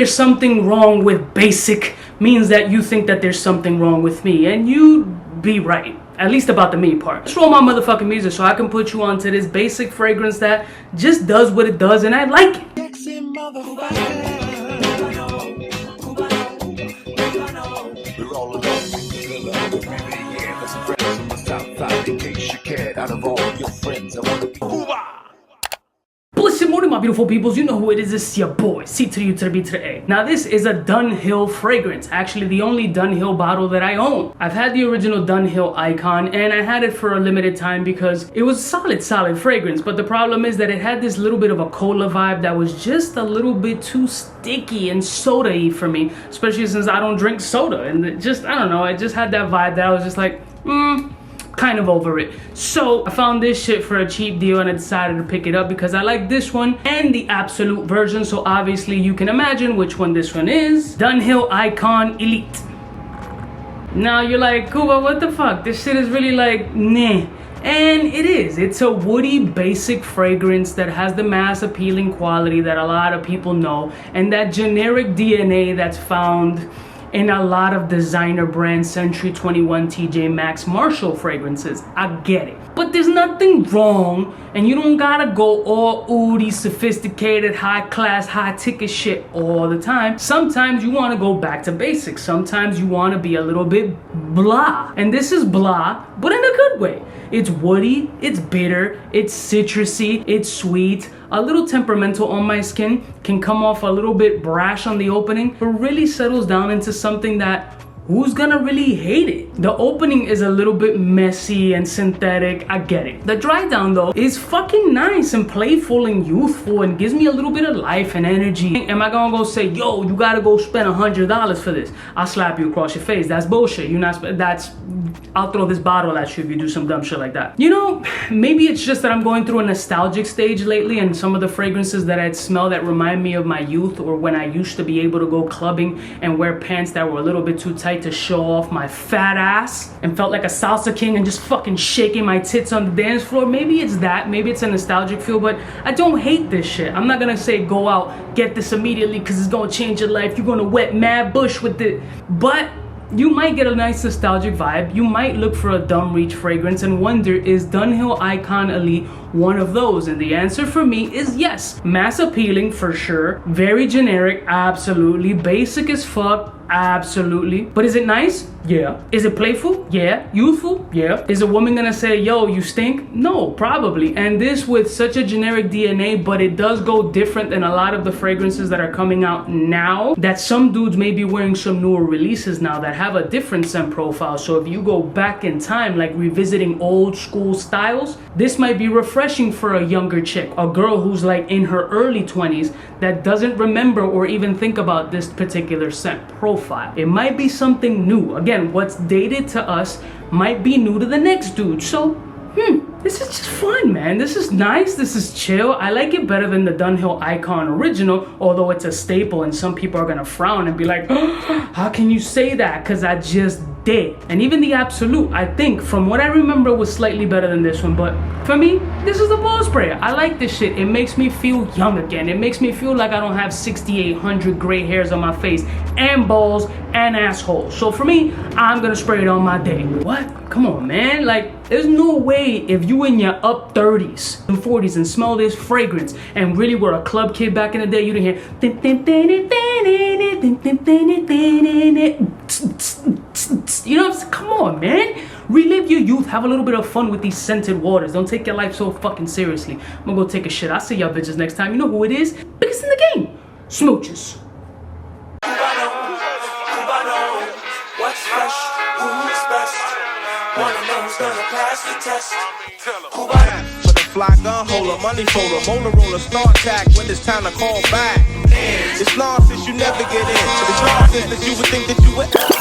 there's something wrong with basic means that you think that there's something wrong with me, and you'd be right. At least about the me part. Let's roll my motherfucking music so I can put you onto this basic fragrance that just does what it does and I like it. Blessed morning, my beautiful peoples. You know who it is. It's your boy, C to the U to the B to the A. Now, this is a Dunhill fragrance. Actually, the only Dunhill bottle that I own. I've had the original Dunhill Icon, and I had it for a limited time because it was solid fragrance. But the problem is that it had this little bit of a cola vibe that was just a little bit too sticky and soda-y for me, especially since I don't drink soda. And it just, I don't know, it just had that vibe that I was just like, kind of over it. So I found this shit for a cheap deal and I decided to pick it up because I like this one and the Absolute version. So obviously you can imagine which one this one is. Dunhill Icon Elite. Now you're like, Kuba, what the fuck? This shit is really like, nah. And it is. It's a woody, basic fragrance that has the mass appealing quality that a lot of people know, and that generic DNA that's found in a lot of designer brands, Century 21, TJ Maxx, Marshall fragrances. I get it. But there's nothing wrong, and you don't gotta go all oody, sophisticated, high class, high ticket shit all the time. Sometimes you wanna go back to basics. Sometimes you wanna be a little bit blah. And this is blah, but in a good way. It's woody, it's bitter, it's citrusy, it's sweet, a little temperamental on my skin, can come off a little bit brash on the opening, but really settles down into something that who's gonna really hate it? The opening is a little bit messy and synthetic, I get it. The dry down though is fucking nice and playful and youthful and gives me a little bit of life and energy. Am I gonna go say, yo, you gotta go spend $100 for this? I'll slap you across your face. That's bullshit. You're not, I'll throw this bottle at you if you do some dumb shit like that. You know, maybe it's just that I'm going through a nostalgic stage lately, and some of the fragrances that I smell that remind me of my youth or when I used to be able to go clubbing and wear pants that were a little bit too tight to show off my fat ass and felt like a salsa king and just fucking shaking my tits on the dance floor. Maybe it's that, maybe it's a nostalgic feel, but I don't hate this shit. I'm not gonna say go out, get this immediately because it's gonna change your life. You're gonna wet mad bush with it, but you might get a nice nostalgic vibe. You might look for a dumb reach fragrance and wonder, is Dunhill Icon Elite one of those? And the answer for me is yes. Mass appealing for sure. Very generic, absolutely. Basic as fuck, absolutely. But is it nice? Yeah. Is it playful? Yeah. Youthful? Yeah. Is a woman gonna say, yo, you stink? No, probably. And this with such a generic DNA, but it does go different than a lot of the fragrances that are coming out now, that some dudes may be wearing some newer releases now that have a different scent profile. So if you go back in time, like revisiting old school styles, this might be refreshing for a younger chick, a girl who's like in her early 20s that doesn't remember or even think about this particular scent profile. It might be something new. Again, what's dated to us might be new to the next dude. So, this is just fun, man. This is nice. This is chill. I like it better than the Dunhill Icon Original, although it's a staple and some people are gonna frown and be like, oh, how can you say that? Because I just did. And even the Absolute, I think, from what I remember, was slightly better than this one. But for me, this is a ball sprayer. I like this shit. It makes me feel young again. It makes me feel like I don't have 6,800 gray hairs on my face and balls and assholes. So for me, I'm gonna spray it on my day. What? Come on, man. Like, there's no way if you in your up 30s and 40s and smell this fragrance and really were a club kid back in the day, you didn't hear, you know, come on, man. Relive your youth. Have a little bit of fun with these scented waters. Don't take your life so fucking seriously. I'm gonna go take a shit. I'll see y'all bitches next time. You know who it is? Biggest in the game. Smooches. Cubaknow, what's fresh? Who's best? One of them's gonna pass the test. Cubaknow. With a fly gun holder, money folder, molar roller, start tag when it's time to call back. It's nonsense, you never get in. It's nonsense that you would think that you would.